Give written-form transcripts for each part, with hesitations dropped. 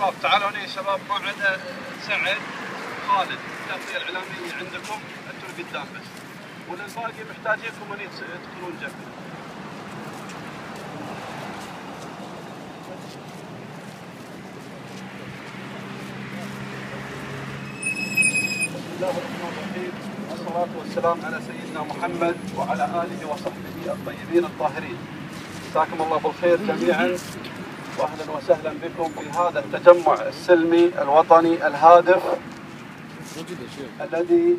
شباب تعالوا هنا يا شباب، ما عدا سعد خالد التغطية الإعلامية عندكم انتم قدام بس، وللباقي محتاجينكم هنا تدخلون جنبي. بسم الله الرحمن الرحيم، والصلاة والسلام على سيدنا محمد وعلى آله وصحبه الطيبين الطاهرين. مساكم الله بالخير جميعا، واهلا وسهلا بكم في هذا التجمع السلمي الوطني الهادف الذي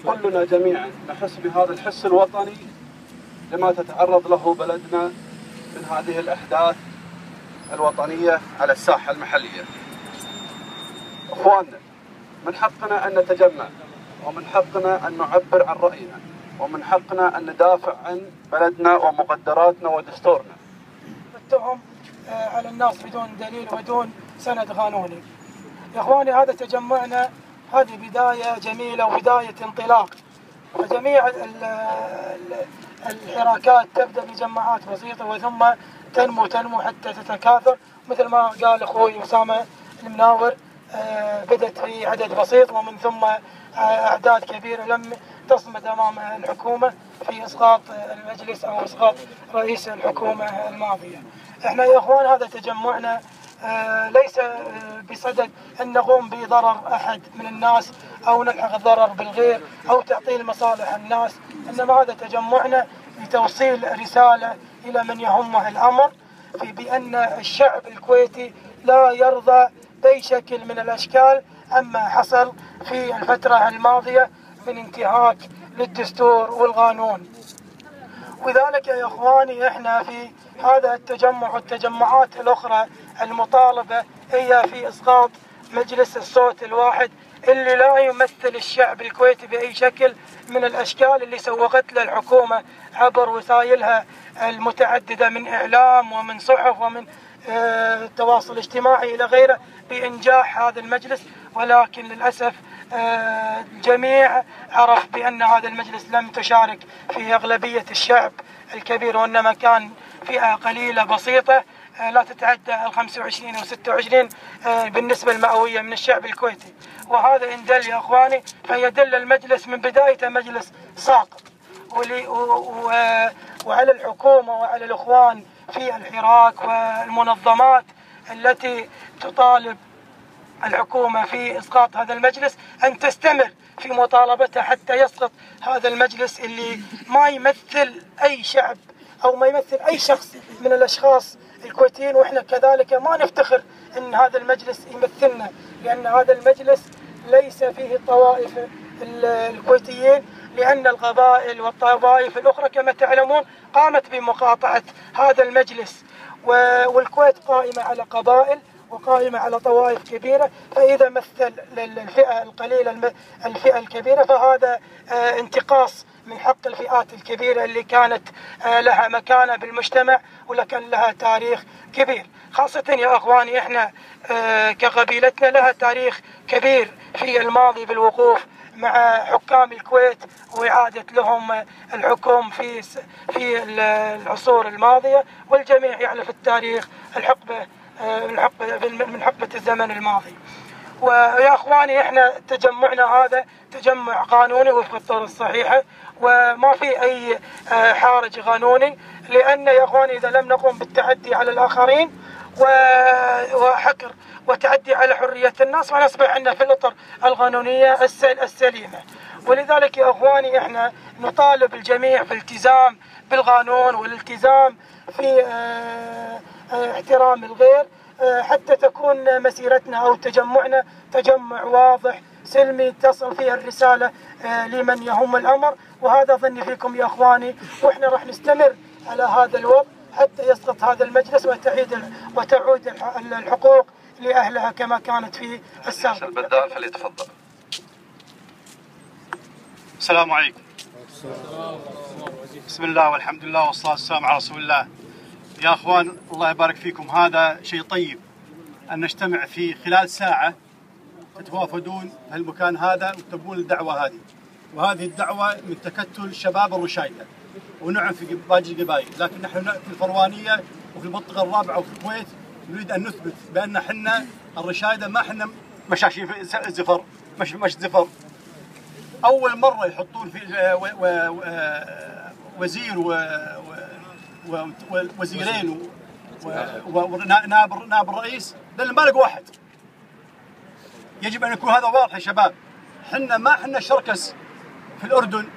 كلنا جميعا نحس بهذا الحس الوطني لما تتعرض له بلدنا من هذه الأحداث الوطنية على الساحة المحلية. اخواننا، من حقنا ان نتجمع، ومن حقنا ان نعبر عن راينا، ومن حقنا ان ندافع عن بلدنا ومقدراتنا ودستورنا. التهم على الناس بدون دليل وبدون سند قانوني. يا اخواني، هذا تجمعنا هذه بدايه جميله وبدايه انطلاق، فجميع الحراكات تبدا بجماعات بسيطه وثم تنمو حتى تتكاثر، مثل ما قال اخوي اسامه المناور. بدأت في عدد بسيط ومن ثم أعداد كبيرة لم تصمد أمام الحكومة في إسقاط المجلس أو إسقاط رئيس الحكومة الماضية. إحنا يا إخوان هذا تجمعنا ليس بصدد أن نقوم بضرر أحد من الناس أو نلحق الضرر بالغير أو تعطيل مصالح الناس، إنما هذا تجمعنا لتوصيل رسالة إلى من يهمه الأمر بأن الشعب الكويتي لا يرضى بأي شكل من الأشكال عما حصل في الفترة الماضية من انتهاك للدستور والقانون. وذلك يا إخواني إحنا في هذا التجمع والتجمعات الأخرى المطالبة هي في إسقاط مجلس الصوت الواحد اللي لا يمثل الشعب الكويتي بأي شكل من الأشكال اللي سوقت له الحكومة عبر وسائلها المتعددة من إعلام ومن صحف ومن التواصل الاجتماعي إلى غيره بإنجاح هذا المجلس. ولكن للأسف الجميع عرف بأن هذا المجلس لم تشارك في أغلبية الشعب الكبير، وإنما كان فئة قليلة بسيطة لا تتعدى 25 أو 26 بالنسبة المئوية من الشعب الكويتي. وهذا إن دل يا أخواني فيدل المجلس من بدايته مجلس ساقط، وعلى الحكومة وعلى الإخوان في الحراك والمنظمات التي تطالب الحكومة في إسقاط هذا المجلس أن تستمر في مطالبتها حتى يسقط هذا المجلس اللي ما يمثل أي شعب أو ما يمثل أي شخص من الأشخاص الكويتيين. وإحنا كذلك ما نفتخر أن هذا المجلس يمثلنا، لأن هذا المجلس ليس فيه الطوائف الكويتيين، لأن القبائل والطوائف الأخرى كما تعلمون قامت بمقاطعة هذا المجلس، والكويت قائمة على قبائل وقائمة على طوائف كبيرة، فإذا مثل الفئة القليلة الفئة الكبيرة فهذا انتقاص من حق الفئات الكبيرة اللي كانت لها مكانة بالمجتمع ولكن لها تاريخ كبير. خاصة يا أخواني إحنا كقبيلتنا لها تاريخ كبير في الماضي بالوقوف مع حكام الكويت وإعادة لهم الحكم في العصور الماضية، والجميع يعرف التاريخ من حقبة الزمن الماضي. ويا اخواني احنا تجمعنا هذا تجمع قانوني وفق الطرق الصحيحه، وما في اي حارج قانوني، لان يا اخواني اذا لم نقوم بالتعدي على الاخرين وحكر وتعدي على حريه الناس فنصبح عندنا في الاطر القانونيه السليمه. ولذلك يا اخواني احنا نطالب الجميع بالالتزام بالقانون والالتزام في احترام الغير، حتى تكون مسيرتنا أو تجمعنا تجمع واضح سلمي تصل فيه الرسالة لمن يهم الأمر. وهذا ظني فيكم يا أخواني، وإحنا راح نستمر على هذا الوضع حتى يسقط هذا المجلس وتعود الحقوق لأهلها كما كانت في السابق. البدال فليتفضل. السلام عليكم. بسم الله والحمد لله والصلاة والسلام على رسول الله. يا أخوان الله يبارك فيكم، هذا شيء طيب أن نجتمع في خلال ساعة تتوافدون هالمكان هذا وتبون الدعوة هذه، وهذه الدعوة من تكتل شباب الرشايدة ونعم في باقي القبائل، لكن نحن في الفروانية وفي المنطقة الرابعة وفي الكويت نريد أن نثبت بأن حنا الرشايدة ما حنا مشاشين في زفر، مش زفر. أول مرة يحطون في وزير ووزيرين ونائب الرئيس، لأن ما لقوا واحد. يجب أن يكون هذا واضح يا شباب. حنا ما حنا شركس في الأردن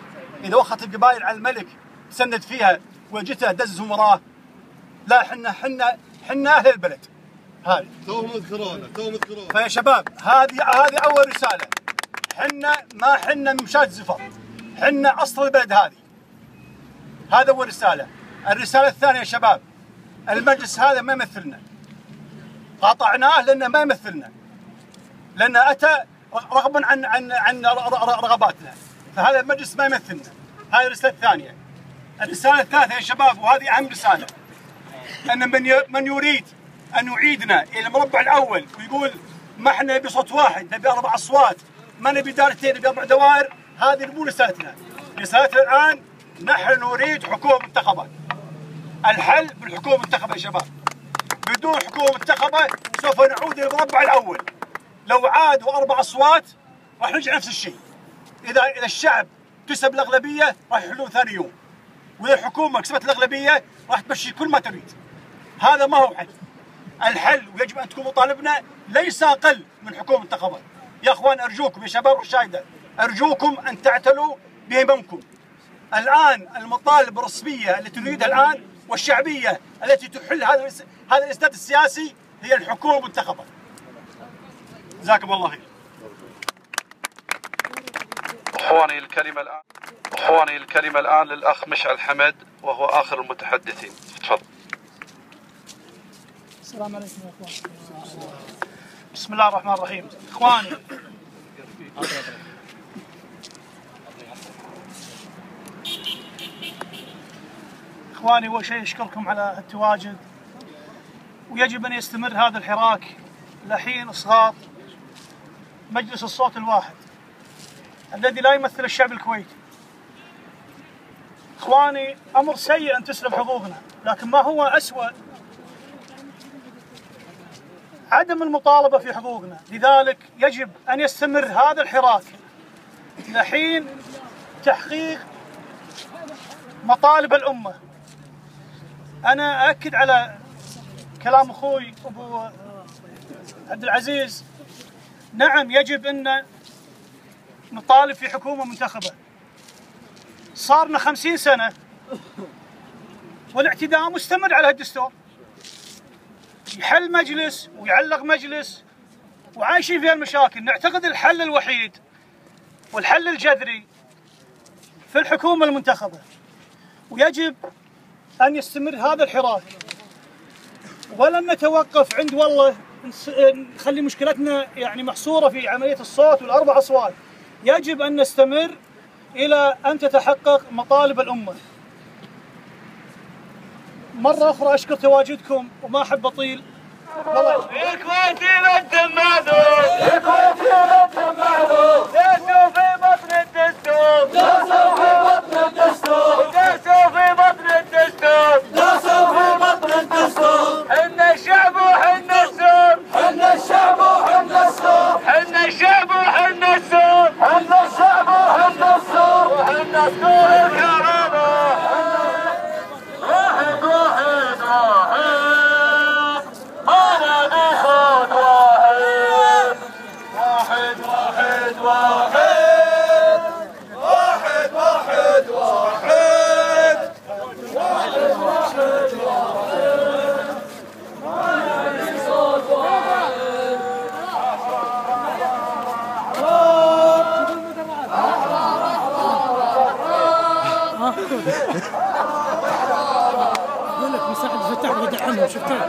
إذا وخت القبائل على الملك تسند فيها وجته دزهم وراه. لا، حنا أهل البلد. هذه توهم يذكرونه. فيا شباب هذه أول رسالة. حنا مشاة زفر، حنا أصل البلد هذه. هذا أول رسالة. الرسالة الثانية يا شباب، المجلس هذا ما يمثلنا. قاطعناه لأنه ما يمثلنا، لأنه أتى رغبا عن رغباتنا، فهذا المجلس ما يمثلنا. هذه الرسالة الثانية. الرسالة الثالثة يا شباب، وهذه أهم رسالة، أن من يريد أن يعيدنا إلى المربع الأول ويقول ما احنا نبي صوت واحد، نبي 4 أصوات، ما نبي دائرتين، نبي 4 دوائر، هذه مو رسالتنا. رسالتنا الآن نحن نريد حكومة منتخبة. الحل بالحكومة المنتخبة يا شباب. بدون حكومة منتخبة سوف نعود إلى المربع الأول. لو عادوا 4 أصوات راح نرجع نفس الشيء. إذا الشعب كسب الأغلبية راح يحلون ثاني يوم، وإذا الحكومة كسبت الأغلبية راح تمشي كل ما تريد. هذا ما هو حل. الحل ويجب أن تكون مطالبنا ليس أقل من حكومة منتخبة. يا أخوان أرجوكم يا شباب الرشايدة، أرجوكم أن تعتلوا بهممكم. الآن المطالب الرسمية التي نريدها الآن والشعبية التي تحل هذا الإسناد السياسي هي الحكومة المنتخبة. جزاكم الله خير. إخواني الكلمة الآن للأخ مشعل حمد وهو آخر المتحدثين. تفضل. السلام عليكم يا اخوان. بسم الله الرحمن الرحيم. اخواني اول شيء اشكركم على التواجد، ويجب ان يستمر هذا الحراك لحين اسقاط مجلس الصوت الواحد الذي لا يمثل الشعب الكويتي. اخواني امر سيء ان تسلب حقوقنا، لكن ما هو اسوأ عدم المطالبة في حقوقنا. لذلك يجب أن يستمر هذا الحراك لحين تحقيق مطالب الأمة. أنا أأكد على كلام أخوي أبو عبد العزيز. نعم يجب أن نطالب في حكومة منتخبة. صارنا 50 سنة والاعتداء مستمر على الدستور. يحل مجلس ويعلق مجلس وعايشين فيها المشاكل. نعتقد الحل الوحيد والحل الجذري في الحكومة المنتخبة، ويجب أن يستمر هذا الحراك ولن نتوقف عند والله نخلي مشكلتنا يعني محصورة في عملية الصوت وال4 أصوات. يجب أن نستمر إلى أن تتحقق مطالب الأمة. مرة أخرى أشكر تواجدكم وما أحب أطيل. والله الكويتي بدهم معذور، الكويتي بدهم معذور، داسوا في بطن الدستور، داسوا في بطن الدستور، داسوا في بطن الدستور، داسوا في بطن الدستور. حنا الشعب وحنا السور، حنا الشعب وحنا السور، حنا الشعب وحنا السور، حنا الشعب وحنا السور، وحنا سكور الكهرباء. واحد واحد واحد، ما نبي صوت واحد. واحد واحد واحد، واحد واحد واحد، واحد واحد واحد، ما نبي صوت واحد. أقول لك مساعد فتح ودعمهم. شفتها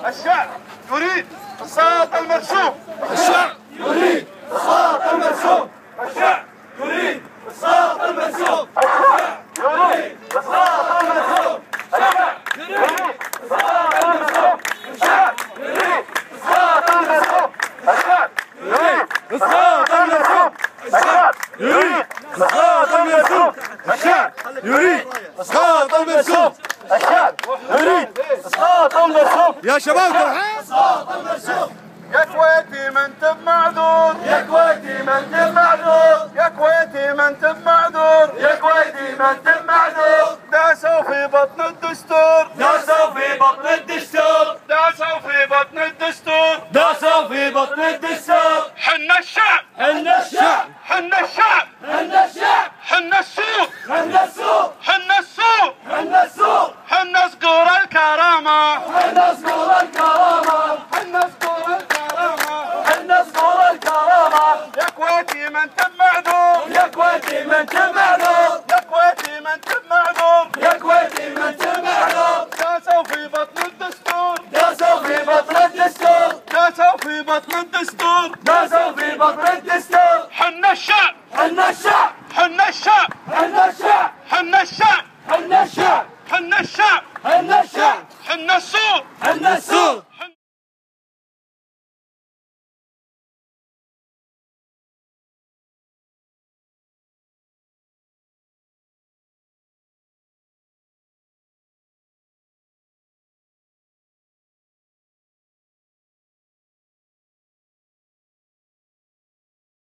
الشعب يريد الصوت المرسوم. الشعب يريد الصوت المرسوم. الشعب يريد الصوت المرسوم. الشعب يريد الصوت المرسوم. الشعب يريد الصوت المرسوم. الشعب يا كويتي ما انت بمعذور، يا كويتي ما انت بمعذور، يا كويتي ما انت بمعذور، يا كويتي ما انت بمعذور. داسوا في بطن الدستور، داسوا في بطن الدستور، داسوا في بطن الدستور، داسوا في بطن الدستور. حنا الشعب، حنا الشعب، حنا الشعب، حنا الشعب، حنا السوق، حنا السوق، حنا السوق، حنا السوق، حنا صقور الكرامة، حنا صقور الكرامة، حنا صقور الكرامة، حنا صقور الكرامة. يا كويتي ما انت بمعذور، يا كويتي ما انت معذور، يا كويتي ما انت بمعذور، يا كويتي ما انت معذور. داسوا في بطن الدستور، داسوا في بطن الدستور، داسوا في بطن الدستور، داسوا في بطن الدستور. حنا الشعب، حنا الشعب،